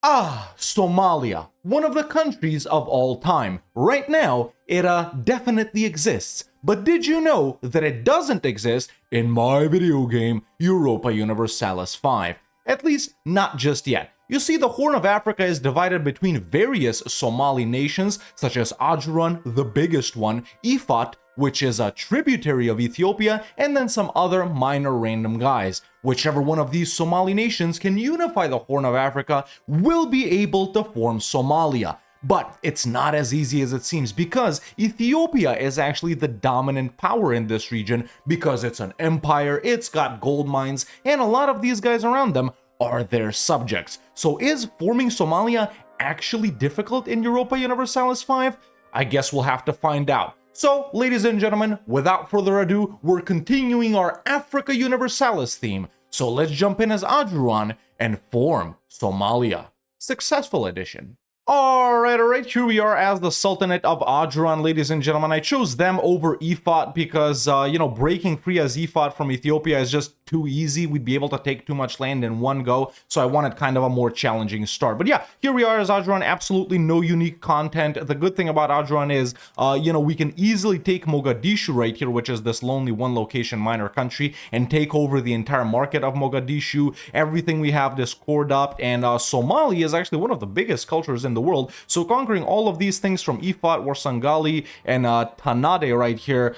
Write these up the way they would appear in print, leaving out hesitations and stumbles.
Somalia, one of the countries of all time. Right now, it definitely exists. But did you know that it doesn't exist in my video game, Europa Universalis 5? At least, not just yet. You see, the Horn of Africa is divided between various Somali nations, such as Ajuran, the biggest one, Ifat, which is a tributary of Ethiopia, and then some other minor random guys. Whichever one of these Somali nations can unify the Horn of Africa will be able to form Somalia. But it's not as easy as it seems, because Ethiopia is actually the dominant power in this region because it's an empire, it's got gold mines, and a lot of these guys around them are their subjects. So is forming Somalia actually difficult in Europa Universalis 5? I guess we'll have to find out. So, ladies and gentlemen, without further ado, we're continuing our Africa Universalis theme. So let's jump in as Ajuran and form Somalia. Successful edition. Alright, here we are as the Sultanate of Ajuran, ladies and gentlemen. I chose them over Ifat because, breaking free as Ifat from Ethiopia is just too easy. We'd be able to take too much land in one go, so I wanted kind of a more challenging start. But yeah, here we are as Ajuran, absolutely no unique content. The good thing about Ajuran is, we can easily take Mogadishu right here, which is this lonely one location minor country, and take over the entire market of Mogadishu. Everything we have discord up, and Somali is actually one of the biggest cultures in the world, so conquering all of these things from Ifat, Warsangali, and Tanade right here,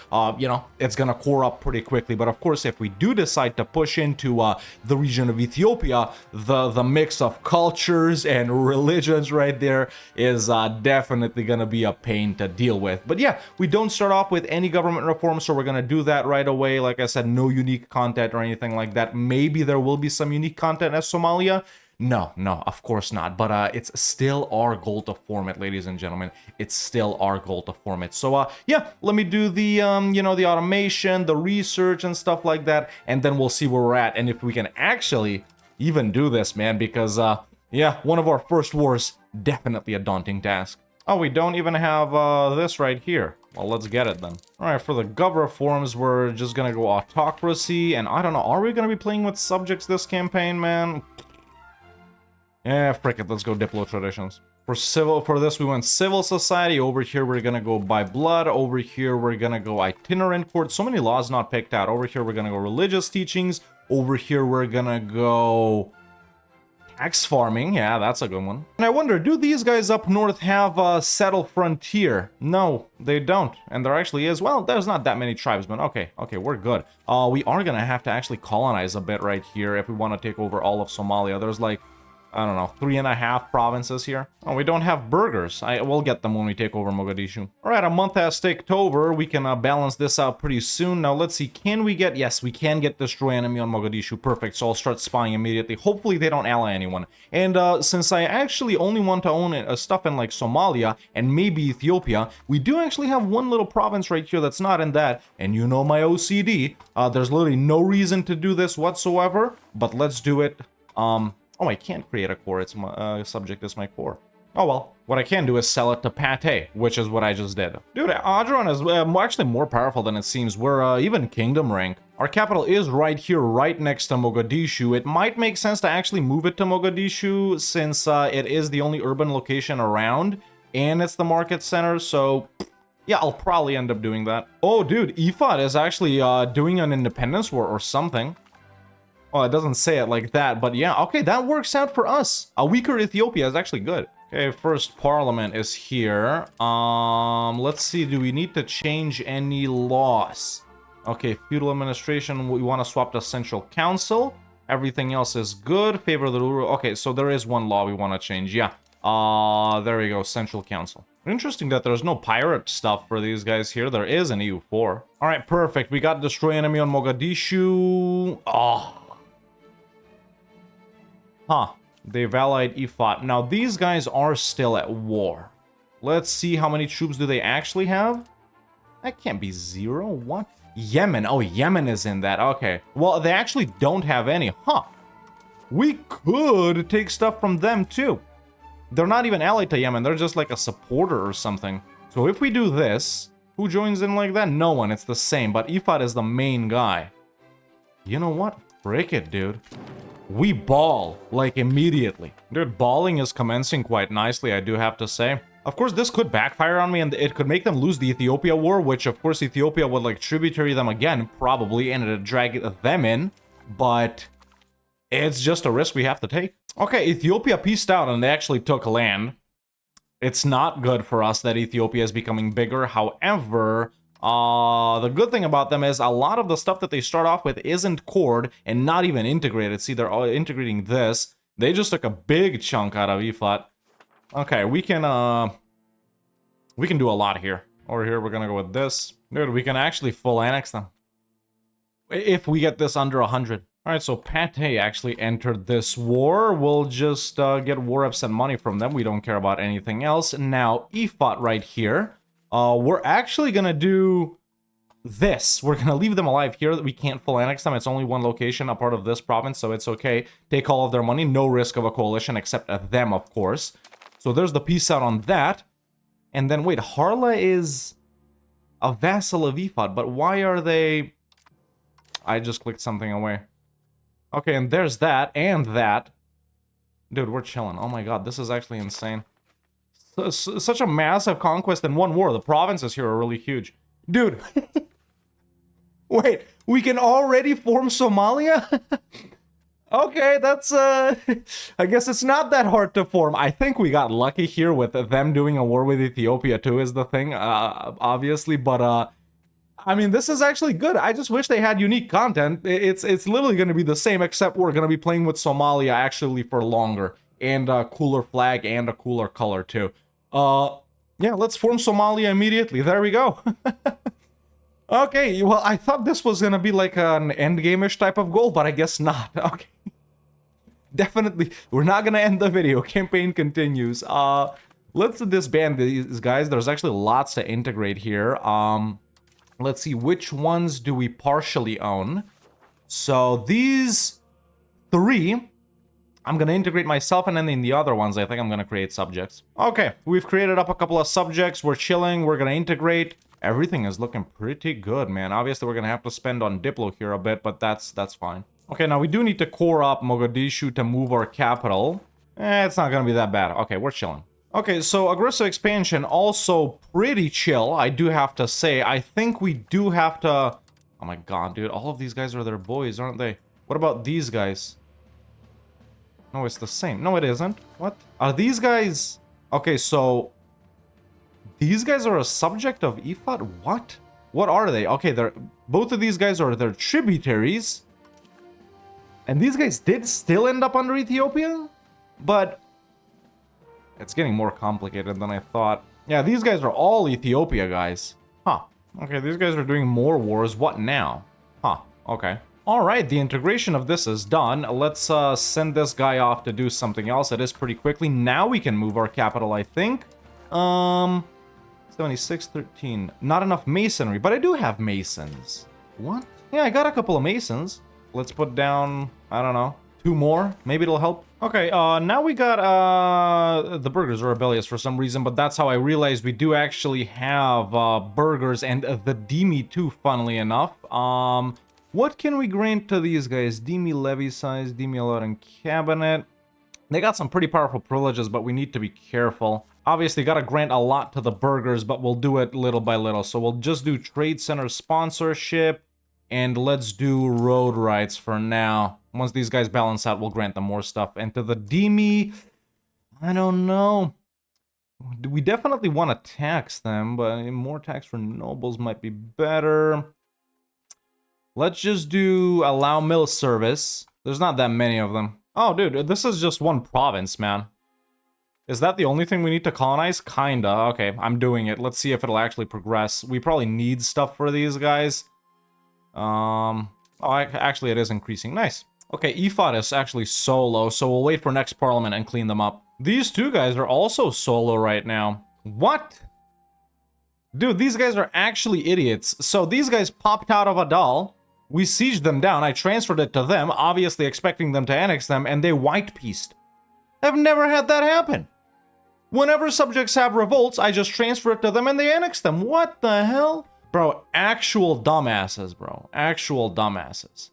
it's gonna core up pretty quickly. But of course, if we do decide to push into the region of Ethiopia, the mix of cultures and religions right there is definitely gonna be a pain to deal with. But yeah, we don't start off with any government reform, so we're gonna do that right away. Like I said, no unique content or anything like that. Maybe there will be some unique content as Somalia. No, of course not. But it's still our goal to form it, ladies and gentlemen. It's still our goal to form it. So yeah, let me do the the automation, the research and stuff like that, and then we'll see where we're at and if we can actually even do this, man. Because yeah, one of our first wars, definitely a daunting task. Oh, we don't even have this right here. Well, let's get it then. Alright, for the gov reforms, we're just gonna go autocracy, and I don't know, are we gonna be playing with subjects this campaign, man? Yeah, frick it, let's go Diplo traditions. For this, we went civil society. Over here, we're gonna go by blood. Over here, we're gonna go itinerant court. So many laws not picked out. Over here, we're gonna go religious teachings. Over here, we're gonna go tax farming. Yeah, that's a good one. And I wonder, do these guys up north have a settled frontier? No, they don't. And there actually is. Well, there's not that many tribesmen. Okay, we're good. We are gonna have to actually colonize a bit right here if we want to take over all of Somalia. There's like, I don't know, 3.5 provinces here. Oh, we don't have burgers. We'll get them when we take over Mogadishu. All right, a month has ticked over. We can balance this out pretty soon. Now, let's see. Can we get... Yes, we can get destroy enemy on Mogadishu. Perfect. So I'll start spying immediately. Hopefully, they don't ally anyone. And since I actually only want to own stuff in, like, Somalia and maybe Ethiopia, we do actually have one little province right here that's not in that. And you know my OCD. There's literally no reason to do this whatsoever. But let's do it. Oh, I can't create a core. It's my subject is my core. Oh, well. What I can do is sell it to Pate, which is what I just did. Dude, Ajuran is actually more powerful than it seems. We're even kingdom rank. Our capital is right here, right next to Mogadishu. It might make sense to actually move it to Mogadishu since it is the only urban location around and it's the market center. So yeah, I'll probably end up doing that. Oh, dude, Ifat is actually doing an independence war or something. Well, it doesn't say it like that, but yeah, okay, that works out for us. A weaker Ethiopia is actually good. Okay, first parliament is here. Let's see, do we need to change any laws? Okay, feudal administration, we want to swap to central council. Everything else is good. Favor of the ruler. Okay, so there is one law we want to change, yeah. There we go, central council. Interesting that there's no pirate stuff for these guys here. There is an EU4. All right, perfect. We got destroy enemy on Mogadishu. Oh. Huh, they've allied Ifat. Now, these guys are still at war. Let's see how many troops do they actually have. That can't be 0. What? Yemen. Oh, Yemen is in that. Okay. Well, they actually don't have any. Huh. We could take stuff from them, too. They're not even allied to Yemen. They're just like a supporter or something. So if we do this, who joins in like that? No one. It's the same. But Ifat is the main guy. You know what? Frick it, dude. we ball, like, immediately. Dude, balling is commencing quite nicely, I do have to say. Of course, this could backfire on me, and it could make them lose the Ethiopia war, which, of course, Ethiopia would, like, tributary them again, probably, and it'd drag them in. But it's just a risk we have to take. Okay, Ethiopia peaced out, and they actually took land. It's not good for us that Ethiopia is becoming bigger. However, the good thing about them is a lot of the stuff that they start off with isn't cored and not even integrated. See, they're all integrating this. They just took a big chunk out of EFOT. Okay, we can do a lot here. Over here, we're gonna go with this. Dude, we can actually full annex them. If we get this under 100. Alright, so Pate actually entered this war. We'll just get war reps and money from them. We don't care about anything else. Now, EFOT right here. We're actually gonna do this. We're gonna leave them alive here. We can't full annex them. It's only one location, a part of this province, so it's okay. Take all of their money. No risk of a coalition, except at them, of course. So there's the peace out on that. And then, wait, Harla is a vassal of EFOT, but why are they... I just clicked something away. Okay, and there's that, and that. Dude, we're chilling. Oh my god, this is actually insane. Such a massive conquest in one war. The provinces here are really huge. Dude. Wait, we can already form Somalia? Okay, that's, I guess it's not that hard to form. I think we got lucky here with them doing a war with Ethiopia too is the thing, obviously, but, I mean, this is actually good. I just wish they had unique content. It's literally going to be the same, except we're going to be playing with Somalia actually for longer. And a cooler flag and a cooler color, too. Yeah, let's form Somalia immediately. There we go. Okay, well, I thought this was going to be like an endgame-ish type of goal, but I guess not. Okay. Definitely, we're not going to end the video. Campaign continues. Let's disband these guys. There's actually lots to integrate here. Let's see, which ones do we partially own? So these 3, I'm gonna integrate myself, and then in the other ones, I think I'm gonna create subjects. Okay, we've created up a couple of subjects. We're chilling. We're gonna integrate. Everything is looking pretty good, man. Obviously, we're gonna have to spend on Diplo here a bit, but that's fine. Okay, now we do need to core up Mogadishu to move our capital. It's not gonna be that bad. Okay, we're chilling. Okay, so aggressive expansion, also pretty chill, I do have to say. I think we do have to... Oh my god, dude, all of these guys are their boys, aren't they? What about these guys? No, it's the same. No, it isn't. What? Are these guys... Okay, so... These guys are a subject of EFOT? What? What are they? Okay, they're... Both of these guys are their tributaries. And these guys did still end up under Ethiopia? But... It's getting more complicated than I thought. Yeah, these guys are all Ethiopia guys. Huh. Okay, these guys are doing more wars. What now? Huh. Okay. Alright, the integration of this is done. Let's send this guy off to do something else. It is pretty quickly. Now we can move our capital, I think. 7613. Not enough masonry, but I do have masons. What? Yeah, I got a couple of masons. Let's put down, I don't know, 2 more. Maybe it'll help. Okay, now we got, the burghers are rebellious for some reason, but that's how I realized we do actually have, burghers and the Demi too, funnily enough. What can we grant to these guys? Demi levy size, Demi allowed in cabinet. They got some pretty powerful privileges, but we need to be careful. Obviously, gotta grant a lot to the burghers, but we'll do it little by little. So we'll just do trade center sponsorship, and let's do road rights for now. Once these guys balance out, we'll grant them more stuff. And to the Demi, I don't know. We definitely want to tax them, but more tax for nobles might be better. Let's just do allow mill service. There's not that many of them. Oh, dude, this is just one province, man. Is that the only thing we need to colonize? Kinda. Okay, I'm doing it. Let's see if it'll actually progress. We probably need stuff for these guys. Oh, actually, it is increasing. Nice. Okay, EFOT is actually solo, so we'll wait for next parliament and clean them up. These 2 guys are also solo right now. What? Dude, these guys are actually idiots. So these guys popped out of Adal. We sieged them down. I transferred it to them, obviously expecting them to annex them, and they white-pieced. I've never had that happen. Whenever subjects have revolts, I just transfer it to them and they annex them. What the hell? Bro, actual dumbasses, bro. Actual dumbasses.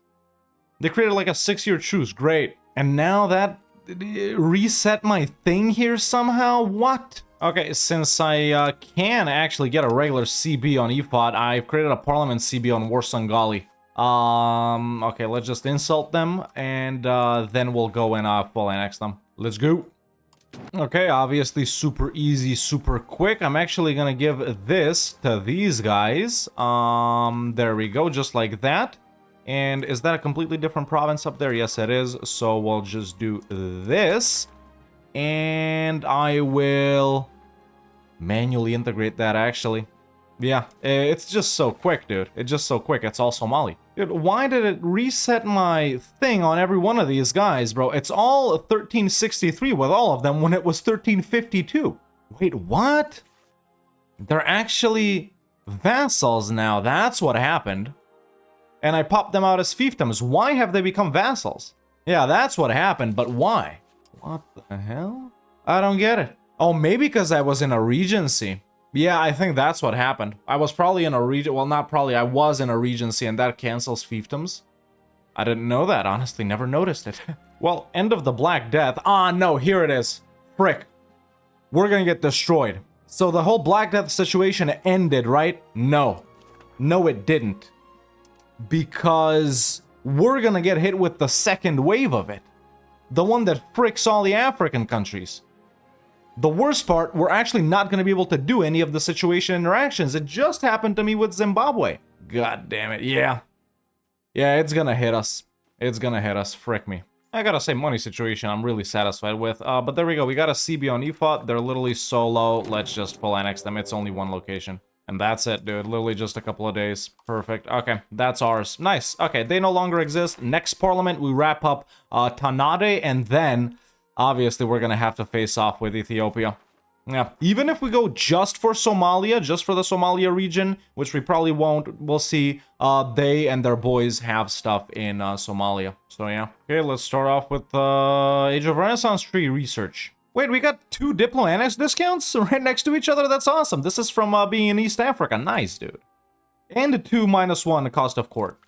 They created like a 6-year truce. Great. And now that reset my thing here somehow? What? Okay, since I can actually get a regular CB on EFOT, I've created a Parliament CB on Warsangali. Okay, let's just insult them, and then we'll go and full annex them. Let's go. Okay, obviously super easy, super quick. I'm actually gonna give this to these guys. There we go, just like that. And is that a completely different province up there? Yes, it is. So we'll just do this. And I will manually integrate that, actually. Yeah, it's just so quick, dude. It's just so quick. It's all Somali. Dude, why did it reset my thing on every one of these guys, bro? It's all 1363 with all of them when it was 1352. Wait, what? They're actually vassals now. That's what happened. And I popped them out as fiefdoms. Why have they become vassals? Yeah, that's what happened, but why? What the hell? I don't get it. Oh, maybe because I was in a regency. Yeah, I think that's what happened. I was probably in a well, not probably, I was in a regency, and that cancels fiefdoms. I didn't know that, honestly, never noticed it. Well, end of the Black Death. Ah, no, here it is. Frick. We're gonna get destroyed. So the whole Black Death situation ended, right? No. No, it didn't. Because we're gonna get hit with the second wave of it. The one that fricks all the African countries. The worst part, we're actually not going to be able to do any of the situation interactions. It just happened to me with Zimbabwe. God damn it, yeah. Yeah, it's gonna hit us. It's gonna hit us, frick me. I gotta say, money situation I'm really satisfied with. But there we go, we got a CB on EFOT. They're literally so low. Let's just full annex them. It's only one location. And that's it, dude. Literally just a couple of days. Perfect. Okay, that's ours. Nice. Okay, they no longer exist. Next parliament, we wrap up Tanade, and then obviously we're gonna have to face off with Ethiopia. Yeah, even if we go just for Somalia, just for the Somalia region, which we probably won't, we'll see, they and their boys have stuff in Somalia. So yeah. Okay, let's start off with Age of Renaissance tree research. Wait, we got 2 Diplo Annex discounts right next to each other? That's awesome. This is from being in East Africa. Nice, dude. And 2 -1 cost of court.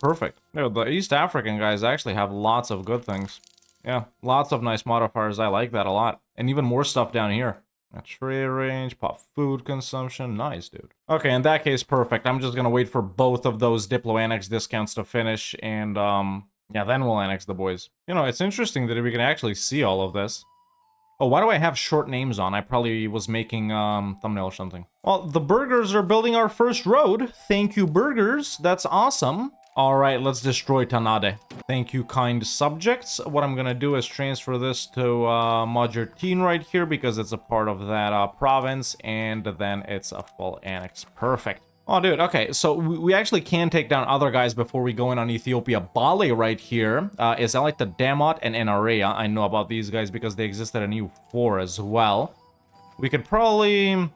Perfect. Dude, the East African guys actually have lots of good things. Yeah, lots of nice modifiers. I like that a lot. And even more stuff down here. A trade range, pop food consumption. Nice, dude. Okay, in that case, perfect. I'm just gonna wait for both of those Diplo Annex discounts to finish, and yeah, then we'll annex the boys. You know, it's interesting that we can actually see all of this. Oh, why do I have short names on? I probably was making thumbnail or something. Well, the burgers are building our first road. Thank you, burgers. That's awesome. All right, let's destroy Tanade. Thank you, kind subjects. What I'm gonna do is transfer this to Majertine right here because it's a part of that province, and then it's a full annex. Perfect. Oh, dude, okay, so we actually can take down other guys before we go in on Ethiopia. Bale right here is I like the Damot and Enarea. I know about these guys because they existed in EU4 as well. We could probably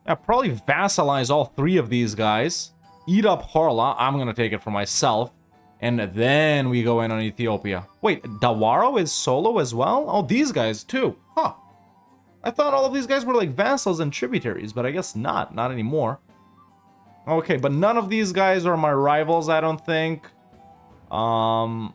vassalize all 3 of these guys. Eat up Harla. I'm gonna take it for myself. And then we go in on Ethiopia. Wait, Dawaro is solo as well? Oh, these guys too. Huh. I thought all of these guys were like vassals and tributaries, but I guess not. Not anymore. Okay, but none of these guys are my rivals, I don't think. Well,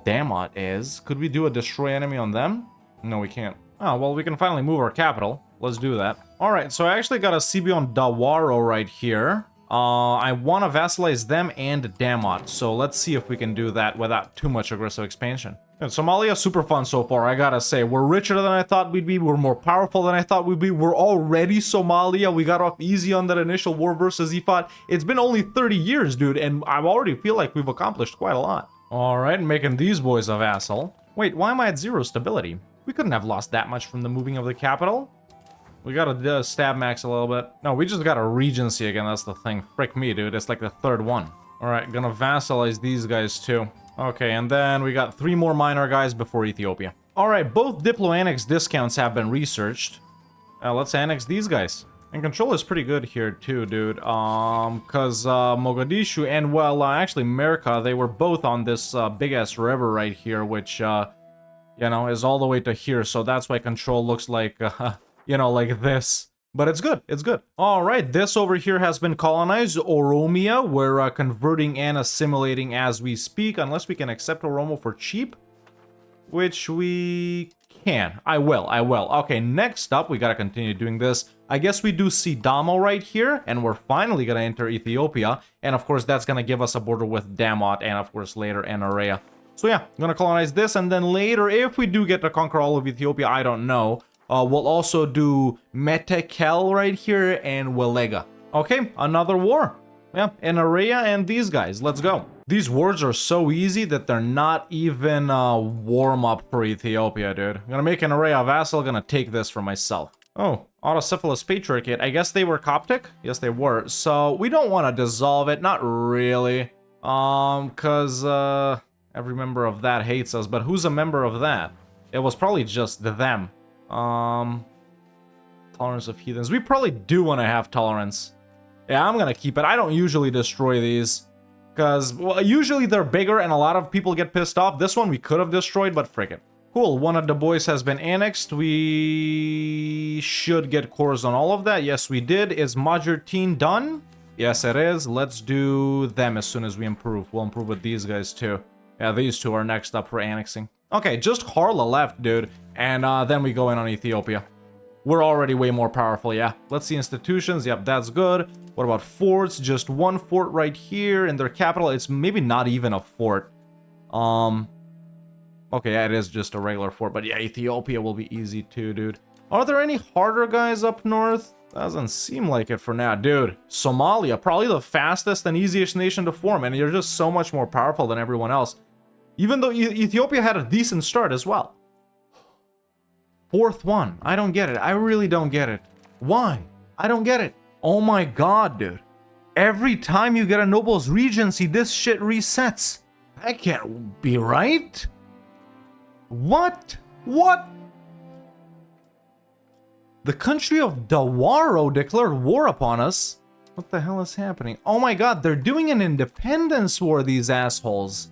Damot is. Could we do a destroy enemy on them? No, we can't. Oh, well, we can finally move our capital. Let's do that. All right, so I actually got a CB on Dawaro right here. I want to vassalize them and Damot, so let's see if we can do that without too much aggressive expansion. And Somalia, super fun so far, I gotta say. We're richer than I thought we'd be, we're more powerful than I thought we'd be, we're already Somalia, we got off easy on that initial war versus EFOT. It's been only 30 years, dude, and I already feel like we've accomplished quite a lot. Alright, making these boys a vassal. Wait, why am I at 0 stability? We couldn't have lost that much from the moving of the capital. We gotta stab max a little bit. No, we just got a regency again, that's the thing. Frick me, dude, it's like the 3rd one. Alright, gonna vassalize these guys too. Okay, and then we got 3 more minor guys before Ethiopia. Alright, both Diplo Annex discounts have been researched. Let's annex these guys. And control is pretty good here too, dude. Cause Mogadishu and, well, actually Merka, they were both on this big-ass river right here, which, you know, is all the way to here. So that's why control looks like, you know, like this. But it's good, it's good. All right, this over here has been colonized. Oromia, we're converting and assimilating as we speak, unless we can accept Oromo for cheap, which we can. I will. Okay, next up, we gotta continue doing this. I guess we do Sidamo right here, and we're finally gonna enter Ethiopia, and of course, that's gonna give us a border with Damot, and of course, later, Anaria. So yeah, I'm gonna colonize this, and then later, if we do get to conquer all of Ethiopia, I don't know. We'll also do Metekel right here and Welega. Okay, another war. Yeah, Anaria and these guys. Let's go. These wars are so easy that they're not even warm-up for Ethiopia, dude. I'm gonna make Anaria a vassal, gonna take this for myself. Oh, Autocephalous Patriarchate. I guess they were Coptic? Yes, they were. So, we don't want to dissolve it. Not really. Cause, every member of that hates us. But who's a member of that? It was probably just them. Tolerance of heathens. We probably do want to have tolerance. Yeah, I'm gonna keep it. I don't usually destroy these. Because, well, usually they're bigger and a lot of people get pissed off. This one we could have destroyed, but frick it. Cool, one of the boys has been annexed. We should get cores on all of that. Yes, we did. Is Majortine done? Yes, it is. Let's do them as soon as we improve. We'll improve with these guys too. Yeah, these two are next up for annexing. Okay, just Harla left, dude. And then we go in on Ethiopia. We're already way more powerful, yeah. Let's see institutions. Yep, that's good. What about forts? Just one fort right here in their capital. It's maybe not even a fort. Okay, yeah, it is just a regular fort. But yeah, Ethiopia will be easy too, dude. Are there any harder guys up north? Doesn't seem like it for now. Dude, Somalia, probably the fastest and easiest nation to form. And you're just so much more powerful than everyone else. Even though Ethiopia had a decent start as well. Fourth one. I don't get it. I really don't get it. Why? I don't get it. Oh my god, dude. Every time you get a Noble's Regency, this shit resets. That can't be right. What? What? The country of Dawaro declared war upon us? What the hell is happening? Oh my god, they're doing an independence war, these assholes.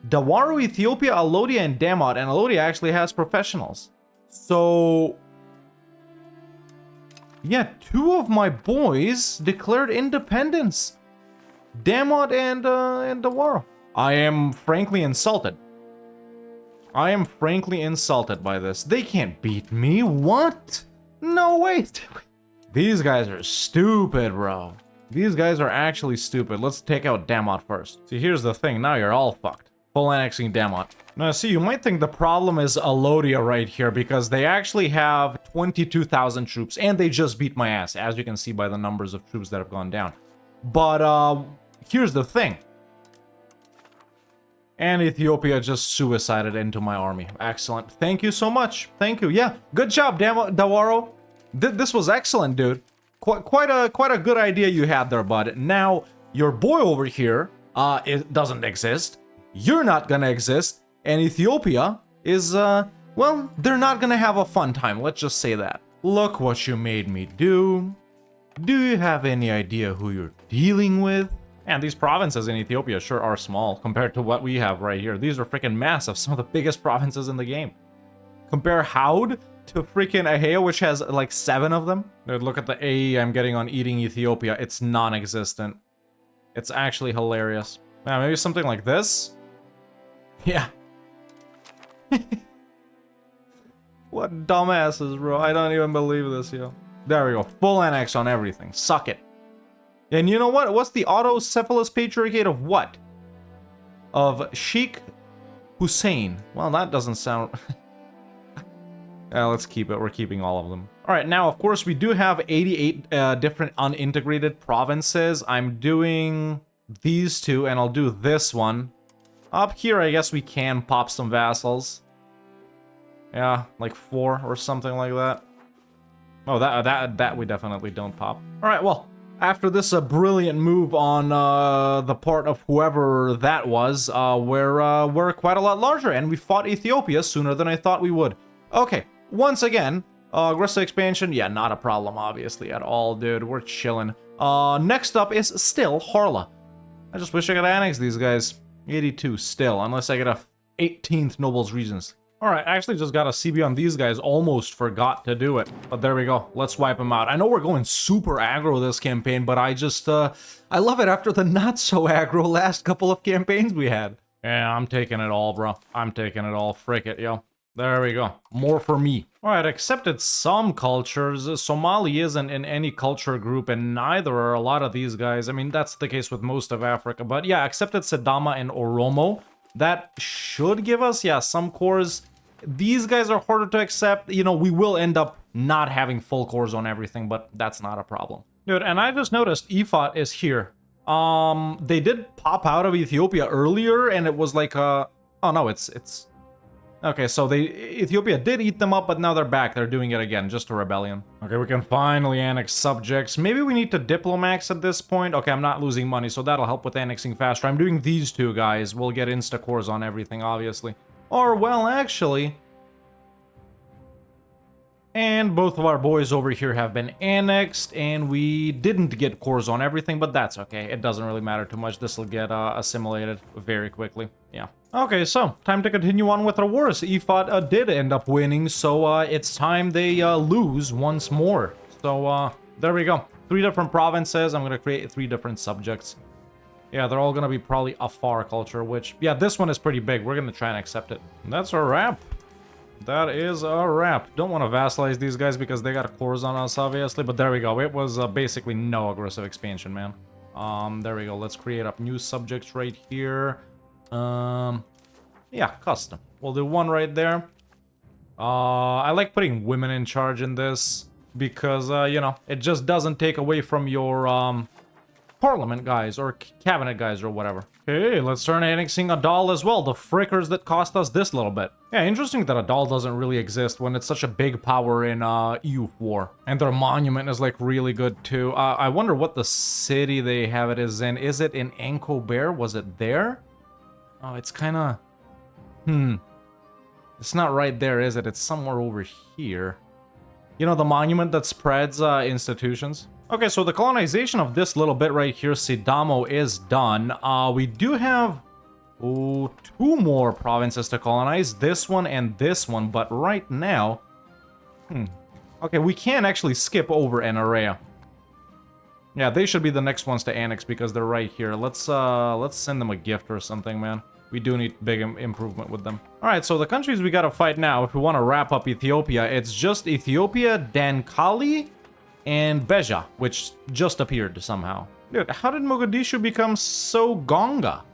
Dawaro, Ethiopia, Alodia, and Damot. And Alodia actually has professionals. So, yeah, two of my boys declared independence. Damot and Dawaro. I am frankly insulted. I am frankly insulted by this. They can't beat me. What? No way. These guys are stupid, bro. These guys are actually stupid. Let's take out Damot first. See, here's the thing. Now you're all fucked. Full annexing Damot. Now, see, you might think the problem is Alodia right here because they actually have 22,000 troops and they just beat my ass, as you can see by the numbers of troops that have gone down. But, here's the thing. And Ethiopia just suicided into my army. Excellent. Thank you so much. Thank you. Yeah, good job, Dawaro. This was excellent, dude. Quite a good idea you had there, bud. Now, your boy over here, it doesn't exist. You're not gonna exist. And Ethiopia is, well, they're not gonna have a fun time. Let's just say that. Look what you made me do. Do you have any idea who you're dealing with? And these provinces in Ethiopia sure are small compared to what we have right here. These are freaking massive. Some of the biggest provinces in the game. Compare Haud to freaking Ahea, which has like 7 of them. Dude, look at the AE I'm getting on eating Ethiopia. It's non-existent. It's actually hilarious. Yeah, maybe something like this? Yeah. What dumbasses, bro. I don't even believe this, yo. There we go. Full annex on everything. Suck it. And you know what? What's the Autocephalous Patriarchate of what? Of Sheikh Hussein. Well, that doesn't sound... let's keep it. We're keeping all of them. Alright, now, of course, we do have 88 different unintegrated provinces. I'm doing these two, and I'll do this one. Up here, I guess we can pop some vassals. Yeah, like 4 or something like that. Oh, that we definitely don't pop. Alright, well... After this brilliant move on the part of whoever that was, we're quite a lot larger, and we fought Ethiopia sooner than I thought we would. Okay, once again, aggressive expansion, yeah, not a problem, obviously, at all, dude. We're chilling. Next up is still Harla. I just wish I could annex these guys. 82 still, unless I get a 18th Nobles Regency. Alright, I actually just got a CB on these guys. Almost forgot to do it. But there we go. Let's wipe them out. I know we're going super aggro this campaign, but I just, I love it after the not so aggro last couple of campaigns we had. Yeah, I'm taking it all, bro. I'm taking it all. Frick it, yo. There we go. More for me. Alright, accepted some cultures. Somali isn't in any culture group, and neither are a lot of these guys. I mean, that's the case with most of Africa. But yeah, accepted Sidama and Oromo. That should give us, yeah, some cores. These guys are harder to accept. You know, we will end up not having full cores on everything, but that's not a problem. Dude, and I just noticed EFOT is here. They did pop out of Ethiopia earlier, and it was like, oh no, it's... Okay, so Ethiopia did eat them up, but now they're back. They're doing it again, just a rebellion. Okay, we can finally annex subjects. Maybe we need to diplomax at this point. Okay, I'm not losing money, so that'll help with annexing faster. I'm doing these two guys. We'll get insta-cores on everything, obviously. Or, well, actually... And both of our boys over here have been annexed, and we didn't get cores on everything, but that's okay. It doesn't really matter too much. This will get assimilated very quickly. Yeah. Okay, so time to continue on with our wars. EFOT did end up winning, so it's time they lose once more. So there we go. 3 different provinces. I'm gonna create 3 different subjects. Yeah, they're all gonna be probably Afar culture, which, yeah, this one is pretty big. We're gonna try and accept it. That's a wrap. That is a wrap. Don't want to vassalize these guys because they got cores on us, obviously, but there we go. It was basically no aggressive expansion, man. There we go. Let's create up new subjects right here. Yeah, custom. We'll do 1 right there. I like putting women in charge in this because, you know, it just doesn't take away from your, parliament guys or cabinet guys or whatever. Hey, let's start annexing Adal as well, the frickers that cost us this little bit. Yeah, interesting that Adal doesn't really exist when it's such a big power in EU4. And their monument is like really good too. I wonder what the city they have it is in. Is it in Ankober? Was it there? Oh, it's kind of... It's not right there, is it? It's somewhere over here. You know, the monument that spreads institutions? Okay, so the colonization of this little bit right here, Sidamo, is done. We do have 2 more provinces to colonize, this one and this one, but right now... Okay, we can actually skip over Anarea. Yeah, they should be the next ones to annex because they're right here. Let's send them a gift or something, man. We do need big improvement with them. Alright, so the countries we gotta fight now, if we want to wrap up Ethiopia, it's just Ethiopia, Dankali, and Beja, which just appeared somehow. Dude, how did Mogadishu become so Gonga?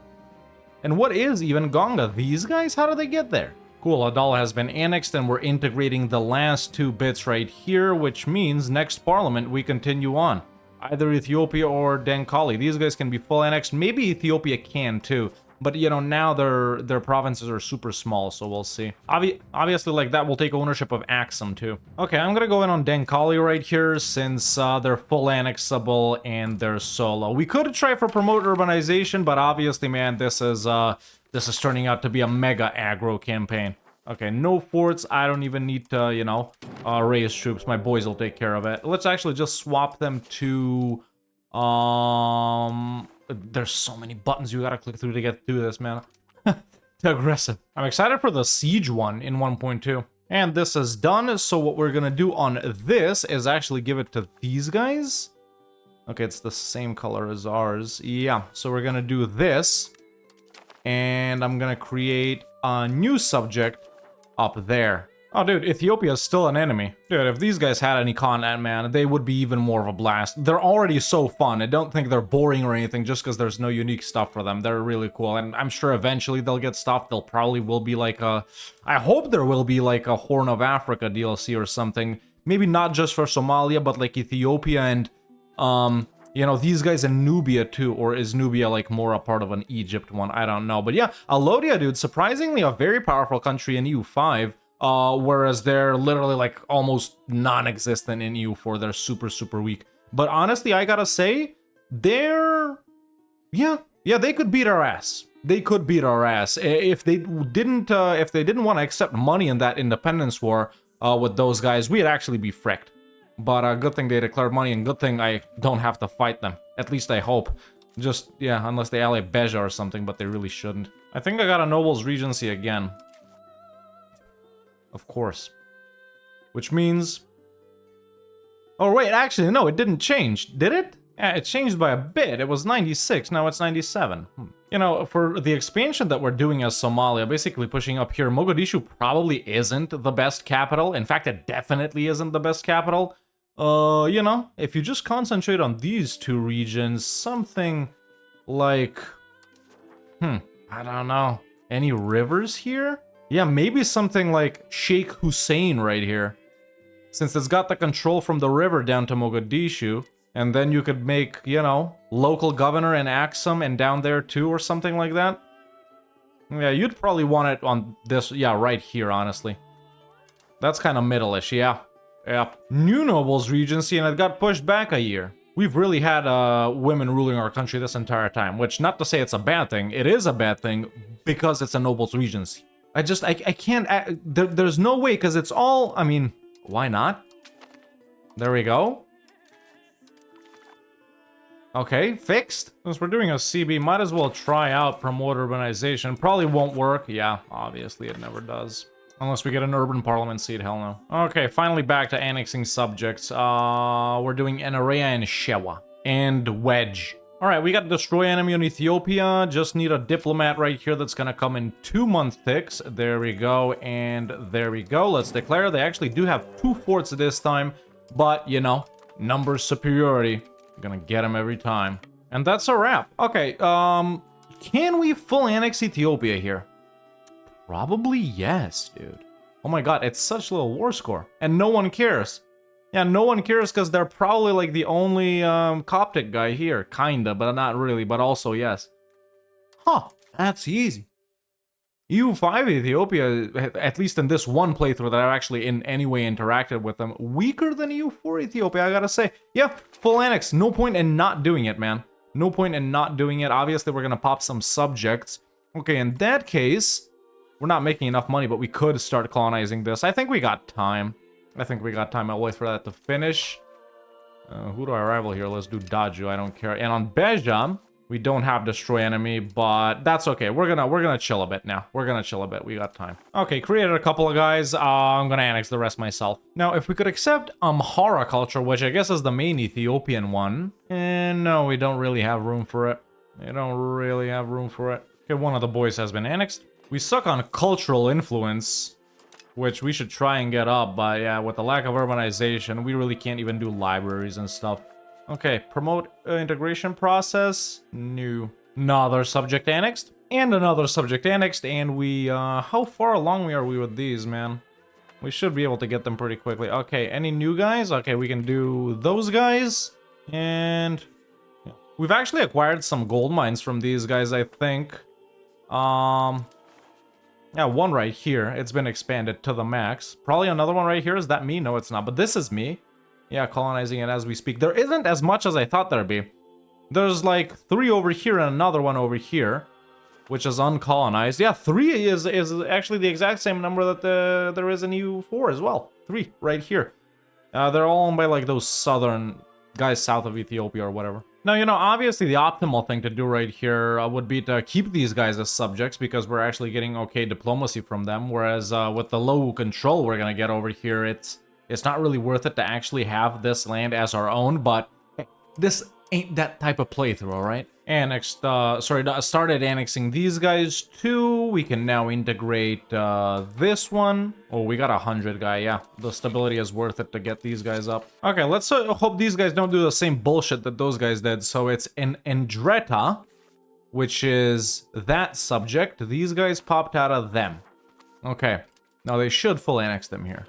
And what is even Gonga? These guys? How did they get there? Cool, Adal has been annexed and we're integrating the last 2 bits right here, which means next parliament we continue on. Either Ethiopia or Dankali. These guys can be full annexed. Maybe Ethiopia can too. But, you know, now their provinces are super small, so we'll see. Obviously, like, that will take ownership of Axum, too. Okay, I'm gonna go in on Dankali right here, since they're full annexable and they're solo. We could try for promote urbanization, but obviously, man, this is turning out to be a mega aggro campaign. Okay, no forts. I don't even need to, you know, raise troops. My boys will take care of it. Let's actually just swap them to... There's so many buttons you gotta click through to get through this, man. Too aggressive. I'm excited for the siege one in 1.2. And this is done, so what we're gonna do on this is actually give it to these guys. Okay, it's the same color as ours. Yeah, so we're gonna do this. And I'm gonna create a new subject up there. Oh, dude, Ethiopia is still an enemy. Dude, if these guys had any content, man, they would be even more of a blast. They're already so fun. I don't think they're boring or anything just because there's no unique stuff for them. They're really cool, and I'm sure eventually they'll get stuff. They'll probably will be like a... I hope there will be like a Horn of Africa DLC or something. Maybe not just for Somalia, but like Ethiopia and, you know, these guys in Nubia too. Or is Nubia like more a part of an Egypt one? I don't know. But yeah, Alodia, dude, surprisingly a very powerful country in EU5. Whereas they're literally like almost non-existent in EU4. They're super, super weak. But honestly, I gotta say, they're... Yeah, they could beat our ass. They could beat our ass. If they didn't want to accept money in that independence war with those guys, we'd actually be fricked. But good thing they declared money, and good thing I don't have to fight them. At least I hope. Just, yeah, unless they ally Beja or something, but they really shouldn't. I think I got a Noble's Regency again. Of course. Which means... Oh, wait, actually, no, it didn't change, did it? Yeah, it changed by a bit. It was 96, now it's 97. You know, for the expansion that we're doing as Somalia, basically pushing up here, Mogadishu probably isn't the best capital. In fact, it definitely isn't the best capital. You know, if you just concentrate on these two regions, something like... I don't know. Any rivers here? Yeah, maybe something like Sheikh Hussein right here. Since it's got the control from the river down to Mogadishu, and then you could make, you know, local governor in Axum and down there too, or something like that. Yeah, you'd probably want it on this, yeah, right here, honestly. That's kind of middle-ish, yeah. Yeah. New Nobles Regency, and it got pushed back a year. We've really had women ruling our country this entire time, which, not to say it's a bad thing, it is a bad thing because it's a Nobles Regency. I can't, there's no way, because it's all, I mean, why not? There we go. Okay, fixed. Since we're doing a CB, might as well try out promote urbanization. Probably won't work. Yeah, obviously it never does. Unless we get an urban parliament seat, hell no. Okay, finally back to annexing subjects. We're doing Anaria and Shewa. And Wedge. Alright, we got destroy enemy in Ethiopia. Just need a diplomat right here that's gonna come in 2-month ticks. There we go, and there we go. Let's declare. They actually do have 2 forts this time. But, you know, numbers superiority. Gonna get them every time. And that's a wrap. Okay, can we full annex Ethiopia here? Probably yes, dude. Oh my god, it's such little war score. And no one cares. Yeah, no one cares because they're probably like the only Coptic guy here. Kinda, but not really, but also yes. Huh, that's easy. EU5 Ethiopia, at least in this one playthrough that I've actually in any way interacted with them, weaker than EU4 Ethiopia, I gotta say. Yeah, full annex. No point in not doing it, man. No point in not doing it. Obviously, we're gonna pop some subjects. Okay, in that case, we're not making enough money, but we could start colonizing this. I think we got time. I'll wait for that to finish. Who do I rival here? Let's do Daju. I don't care. And on Beja, we don't have destroy enemy, but that's okay. We're gonna chill a bit now. We're gonna chill a bit. We got time. Okay, created a couple of guys. I'm gonna annex the rest myself. Now, if we could accept Amhara culture, which I guess is the main Ethiopian one, and no, we don't really have room for it. Okay, one of the boys has been annexed. We suck on cultural influence, which we should try and get up, but yeah, with the lack of urbanization, we really can't even do libraries and stuff. Okay, promote integration process. New. Another subject annexed. And another subject annexed, and we, how far along are we with these, man? We should be able to get them pretty quickly. Okay, any new guys? Okay, we can do those guys. And we've actually acquired some gold mines from these guys, I think. Yeah, one right here. It's been expanded to the max. Probably another one right here. Is that me? No, it's not. But this is me. Yeah, colonizing it as we speak. There isn't as much as I thought there'd be. There's like 3 over here and another one over here, which is uncolonized. Yeah, 3 is actually the exact same number that there is in EU4 as well. 3 right here. They're all owned by like those southern guys south of Ethiopia or whatever. Now, you know, obviously the optimal thing to do right here would be to keep these guys as subjects because we're actually getting okay diplomacy from them. Whereas with the low control we're gonna get over here, it's not really worth it to actually have this land as our own. But hey, this ain't that type of playthrough, all right? Annexed, started annexing these guys too. We can now integrate this one. Oh, we got 100 guy, yeah. The stability is worth it to get these guys up. Okay, let's hope these guys don't do the same bullshit that those guys did. So it's in Endreta, which is that subject. These guys popped out of them. Okay, now they should full annex them here.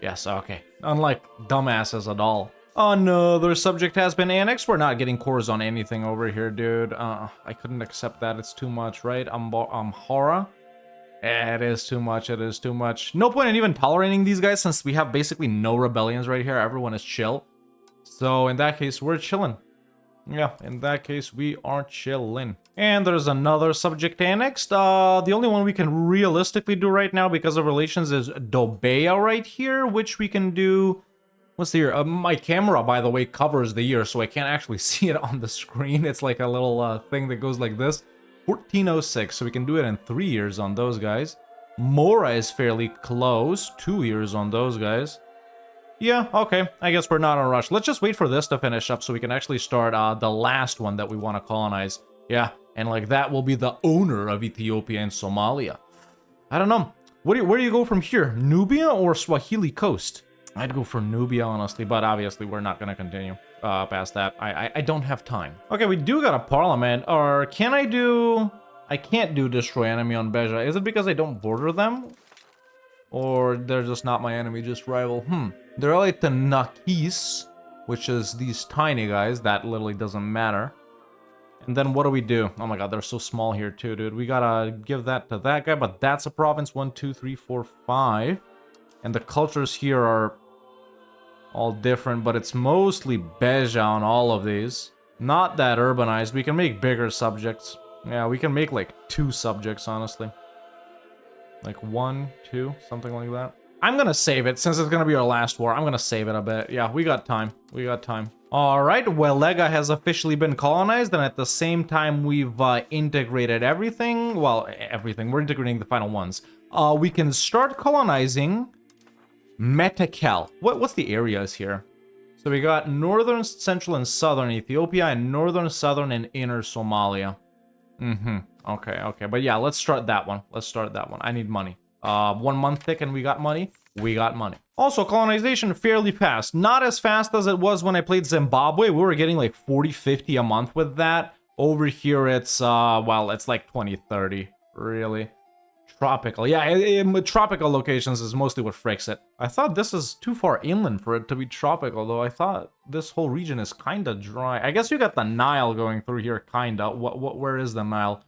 Yes, okay. Unlike dumbasses at all. Another subject has been annexed. We're not getting cores on anything over here, dude. I couldn't accept that. It's too much, right? Amhara? It is too much. It is too much. No point in even tolerating these guys since we have basically no rebellions right here. Everyone is chill. So in that case, we're chilling. Yeah, in that case, we are chilling. And there's another subject annexed. The only one we can realistically do right now because of relations is Dobeya right here, which we can do... What's the year? My camera, by the way, covers the year, so I can't actually see it on the screen. It's like a little thing that goes like this. 1406, so we can do it in 3 years on those guys. Mora is fairly close. 2 years on those guys. Yeah, okay. I guess we're not in a rush. Let's just wait for this to finish up so we can actually start the last one that we want to colonize. Yeah, and like that will be the owner of Ethiopia and Somalia. I don't know. Where do you go from here? Nubia or Swahili Coast? I'd go for Nubia, honestly, but obviously we're not going to continue past that. I don't have time. Okay, we do got a parliament. Or can I do... I can't do destroy enemy on Beja. Is it because I don't border them? Or they're just not my enemy, just rival? They're like the Nakis, which is these tiny guys. That literally doesn't matter. And then what do we do? Oh my god, they're so small here too, dude. We gotta give that to that guy, but that's a province. 1, 2, 3, 4, 5. And the cultures here are all different, but it's mostly Beja on all of these. Not that urbanized. We can make bigger subjects. Yeah, we can make like 2 subjects, honestly. Like 1, 2, something like that. I'm gonna save it, since it's gonna be our last war. I'm gonna save it a bit. Yeah, we got time. We got time. Alright, Welega has officially been colonized, and at the same time we've integrated everything. Well, everything. We're integrating the final ones. We can start colonizing Metakel. What's the areas here? So we got northern, central, and southern Ethiopia, and northern, southern, and inner Somalia. Okay. But yeah, let's start that one. Let's start that one. I need money. 1 month thick and we got money. We got money. Also, colonization fairly fast. Not as fast as it was when I played Zimbabwe. We were getting like 40, 50 a month with that. Over here, it's, well, it's like 20, 30. Really. Tropical. Yeah, tropical locations is mostly what fricks it. I thought this is too far inland for it to be tropical, though. I thought this whole region is kind of dry. I guess you got the Nile going through here, kind of. Where is the Nile?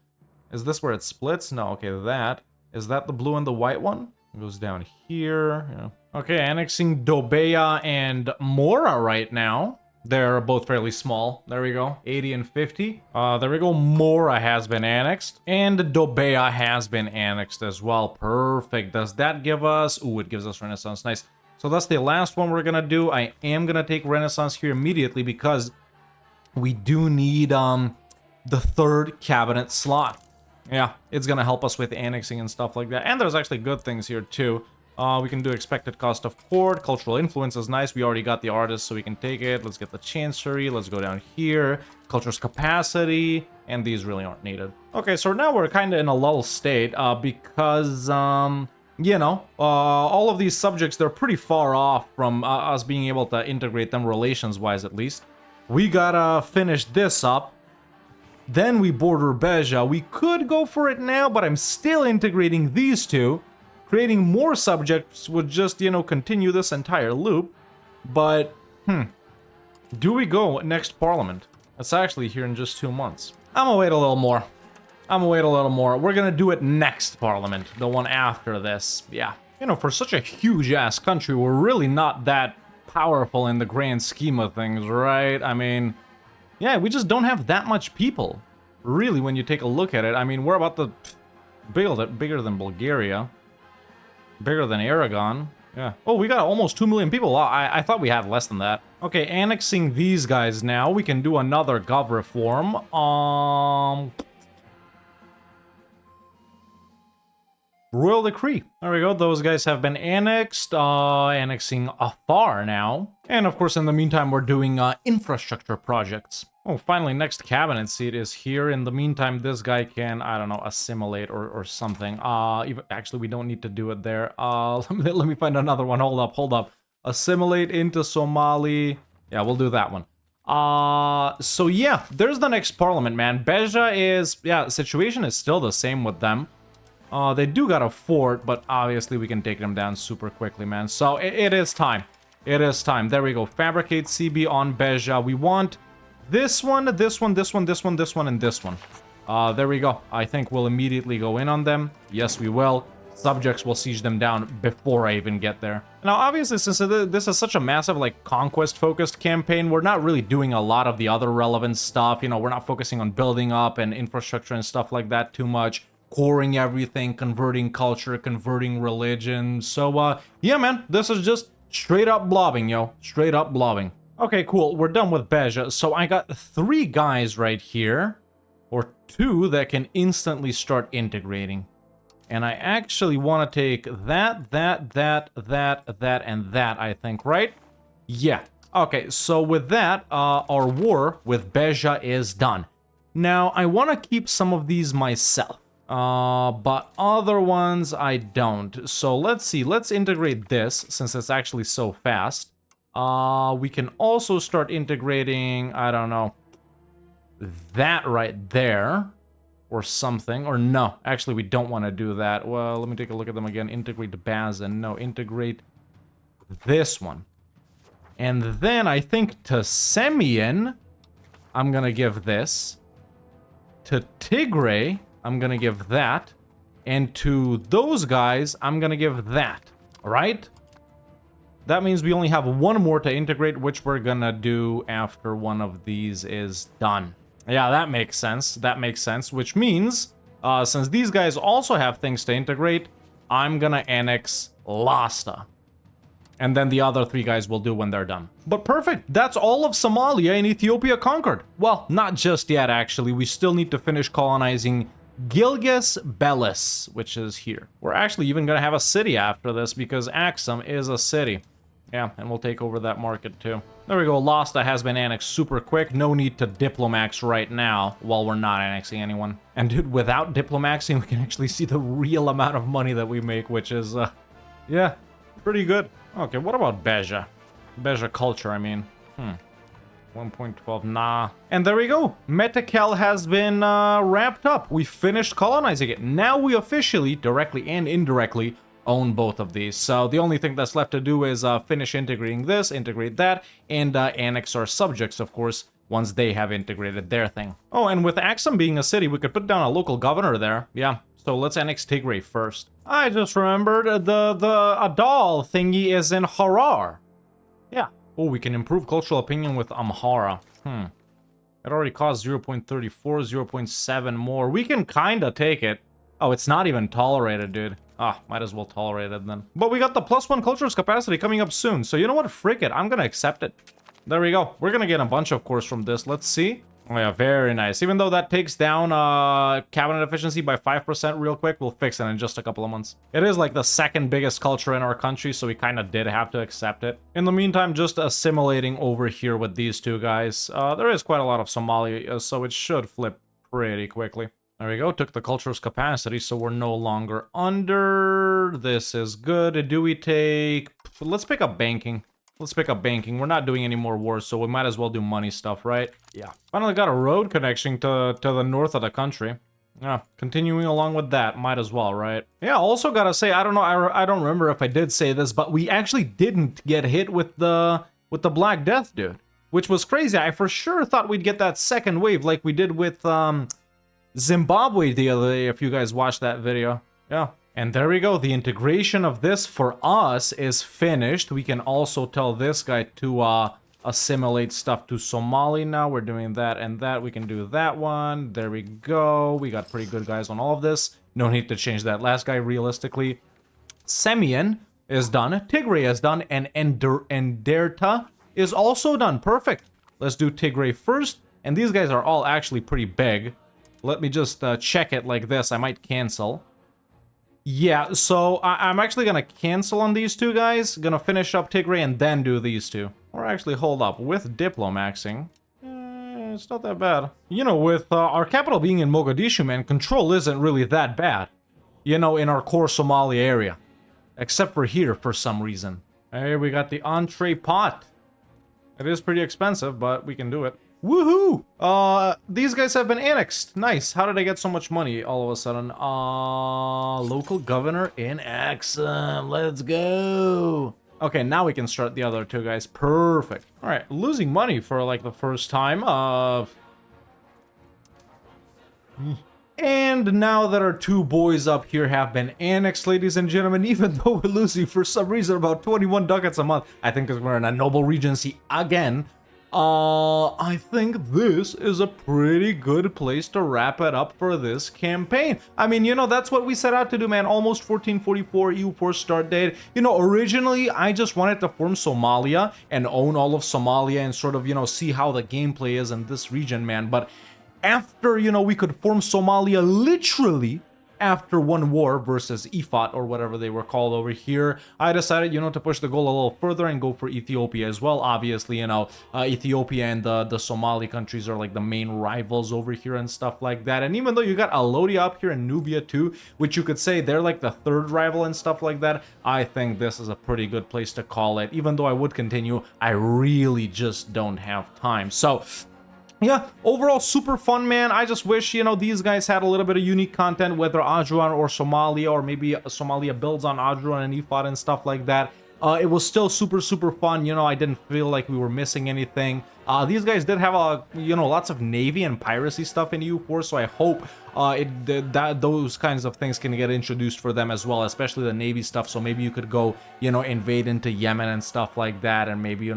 Is this where it splits? No, okay, that. Is that the blue and the white one? It goes down here. Yeah. Okay, annexing Dobeya and Mora right now. They're both fairly small. There we go. 80 and 50. There we go. Mora has been annexed. And Dobeya has been annexed as well. Perfect. Does that give us... Ooh, it gives us Renaissance. Nice. So that's the last one we're going to do. I am going to take Renaissance here immediately because we do need the 3rd cabinet slot. Yeah, it's going to help us with annexing and stuff like that. And there's actually good things here too. We can do expected cost of court. Cultural influence is nice. We already got the artist, so we can take it. Let's get the chancery. Let's go down here. Culture's capacity. And these really aren't needed. Okay, so now we're kind of in a lull state because, you know, all of these subjects, they're pretty far off from us being able to integrate them relations-wise, at least. We gotta finish this up. Then we border Beja. We could go for it now, but I'm still integrating these two. Creating more subjects would just, you know, continue this entire loop. But, do we go next parliament? It's actually here in just 2 months. I'm gonna wait a little more. We're gonna do it next parliament. The one after this. Yeah. You know, for such a huge-ass country, we're really not that powerful in the grand scheme of things, right? I mean, yeah, we just don't have that much people. Really, when you take a look at it. I mean, we're about the... bigger than Bulgaria. Bigger than Aragon. Yeah. Oh, we got almost 2 million people. I thought we had less than that. Okay, annexing these guys now. We can do another gov reform. Royal decree. There we go. Those guys have been annexed. Annexing Afar now. And of course, in the meantime, we're doing infrastructure projects. Oh, finally, next cabinet seat is here. In the meantime, this guy can, I don't know, assimilate or something. Actually, we don't need to do it there. Let me find another one. Hold up. Assimilate into Somali. Yeah, we'll do that one. So yeah, there's the next parliament, man. Beja is, yeah, situation is still the same with them. They do got a fort, but obviously we can take them down super quickly, man. So it is time. It is time. There we go. Fabricate CB on Beja. We want this one, this one, this one, this one, this one, and this one. There we go. I think we'll immediately go in on them. Yes, we will. Subjects will siege them down before I even get there. Now, obviously, since this is such a massive, like, conquest-focused campaign, we're not really doing a lot of the other relevant stuff. You know, we're not focusing on building up and infrastructure and stuff like that too much. Coring everything, converting culture, converting religion. So, yeah, man, this is just straight up blobbing, yo. Straight up blobbing. Okay, cool. We're done with Beja. So I got 3 guys right here, or 2 that can instantly start integrating. And I actually want to take that, and that, I think, right? Yeah. Okay, so with that, our war with Beja is done. Now, I want to keep some of these myself. But other ones I don't. So let's see, let's integrate this since it's actually so fast. We can also start integrating, I don't know, that right there or something. Or no, actually we don't want to do that. Well, let me take a look at them again. Integrate Bazin. No, integrate this one. And then I think to Semyon, I'm gonna give this. To Tigray, I'm gonna give that. And to those guys, I'm gonna give that. Alright? That means we only have one more to integrate, which we're gonna do after one of these is done. Yeah, that makes sense. That makes sense. Which means, since these guys also have things to integrate, I'm gonna annex Lasta. And then the other three guys will do when they're done. But perfect, that's all of Somalia and Ethiopia conquered. Well, not just yet, actually. We still need to finish colonizing Gilgis Belis, which is here. We're actually even gonna have a city after this because Axum is a city. Yeah, and we'll take over that market too. There we go, Lasta has been annexed super quick. No need to diplomax right now while we're not annexing anyone. And dude, without diplomaxing, we can actually see the real amount of money that we make, which is, yeah, pretty good. Okay, what about Beja? Beja culture, I mean. 1.12, nah. And there we go. Metakel has been wrapped up. We finished colonizing it. Now we officially, directly and indirectly, own both of these. So the only thing that's left to do is finish integrating this, integrate that, and annex our subjects, of course, once they have integrated their thing. Oh, and with Axum being a city, we could put down a local governor there. Yeah. So let's annex Tigray first. I just remembered the Adal thingy is in Harar. Yeah. Oh, we can improve cultural opinion with Amhara. It already costs 0.34, 0.7 more. We can kinda take it. Oh, it's not even tolerated, dude. Ah, might as well tolerate it then. But we got the +1 culture's capacity coming up soon. So you know what? Frick it. I'm gonna accept it. There we go. We're gonna get a bunch, of course, from this. Let's see. Oh yeah, very nice. Even though that takes down cabinet efficiency by 5% real quick, we'll fix it in just a couple of months. It is like the second biggest culture in our country, so we kind of did have to accept it. In the meantime, just assimilating over here with these two guys. There is quite a lot of Somalia, so it should flip pretty quickly. There we go, took the culture's capacity, so we're no longer under. This is good. Do we take... Let's pick up banking. Let's pick up banking. We're not doing any more wars, so we might as well do money stuff, right? Yeah. Finally got a road connection to the north of the country. Yeah, continuing along with that, might as well, right? Yeah, also gotta say, I don't know, I don't remember if I did say this, but we actually didn't get hit with the Black Death, dude. Which was crazy. I for sure thought we'd get that second wave like we did with Zimbabwe the other day, if you guys watched that video. Yeah. And there we go, the integration of this for us is finished. We can also tell this guy to assimilate stuff to Somali now. We're doing that and that. We can do that one. There we go. We got pretty good guys on all of this. No need to change that last guy realistically. Semyon is done. Tigray is done. And Enderta is also done. Perfect. Let's do Tigray first. And these guys are all actually pretty big. Let me just check it like this. I might cancel. Yeah, so I'm actually gonna cancel on these two guys, gonna finish up Tigray and then do these two. Or actually, hold up, with diplomaxing, it's not that bad. You know, with our capital being in Mogadishu, man, control isn't really that bad. You know, in our core Somalia area. Except for here, for some reason. Hey, we got the entree pot. It is pretty expensive, but we can do it. Woohoo! These guys have been annexed. Nice. How did I get so much money all of a sudden? Local governor in Axum. Let's go. Okay, now we can start the other two guys. Perfect. All right, losing money for like the first time. And now that our two boys up here have been annexed, ladies and gentlemen, even though we're losing for some reason about 21 ducats a month, I think because we're in a noble regency again. I think this is a pretty good place to wrap it up for this campaign. I mean, you know, that's what we set out to do, man. Almost 1444 EU4 start date. You know, originally, I just wanted to form Somalia and own all of Somalia and sort of, you know, see how the gameplay is in this region, man. But after, you know, we could form Somalia literally after one war versus Ifat, or whatever they were called over here, I decided, to push the goal a little further and go for Ethiopia as well. Obviously, Ethiopia and the Somali countries are like the main rivals over here and stuff like that. And even though you got Alodia up here and Nubia too, which you could say they're like the third rival and stuff like that, I think this is a pretty good place to call it. Even though I would continue, I really just don't have time. So yeah, overall super fun, man. I just wish, these guys had a little bit of unique content, whether Adjuan or Somalia, or maybe Somalia builds on Adjuan and Ifat and stuff like that. It was still super fun. I didn't feel like we were missing anything. These guys did have lots of navy and piracy stuff in EU4, so I hope that those kinds of things can get introduced for them as well, especially the navy stuff. So maybe you could go, invade into Yemen and stuff like that, and maybe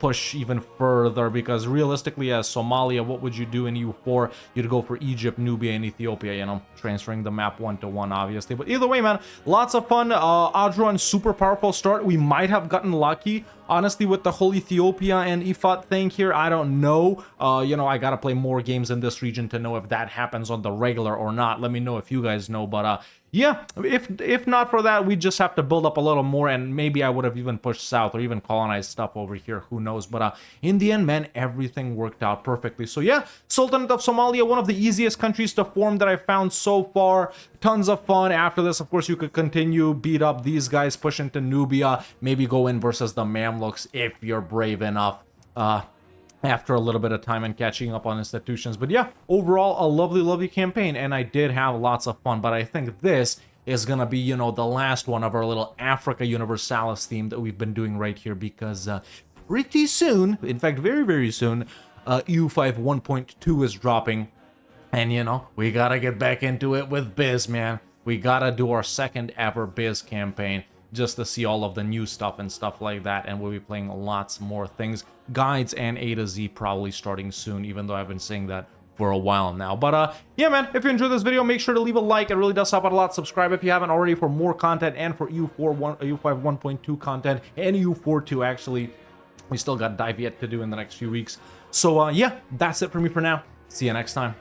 push even further. Because realistically, as Somalia, what would you do in EU4? You'd go for Egypt, Nubia, and Ethiopia. Transferring the map 1-to-1, obviously. But either way, man, lots of fun. Adjuan, super powerful start. We might have gotten lucky, honestly, with the whole Ethiopia and Ifat thing here. I don't know. I gotta play more games in this region to know if that happens on the regular or not. Let me know if you guys know. But yeah, if not for that, we just have to build up a little more, and maybe I would have even pushed south or even colonized stuff over here. Who knows? But in the end, man, everything worked out perfectly. So yeah, Sultanate of Somalia, one of the easiest countries to form that I found so far. Tons of fun. After this, of course, you could continue, beat up these guys, push into Nubia, maybe go in versus the Mamluks if you're brave enough. After a little bit of time and catching up on institutions. But yeah, overall, a lovely campaign, and I did have lots of fun. But I think this is gonna be, the last one of our little Africa Universalis theme that we've been doing right here, because pretty soon, in fact, very soon, EU5 1.2 is dropping, and we gotta get back into it with Biz, man. We gotta do our second ever Biz campaign, just to see all of the new stuff and stuff like that, and we'll be playing lots more things, guides and A to Z probably starting soon, even though I've been saying that for a while now. But yeah, man, if you enjoyed this video, make sure to leave a like. It really does help out a lot. Subscribe if you haven't already for more content, and for EU5 1.2 content, and EU4 too, actually. We still got dive yet to do in the next few weeks. So yeah, that's it for me for now. See you next time.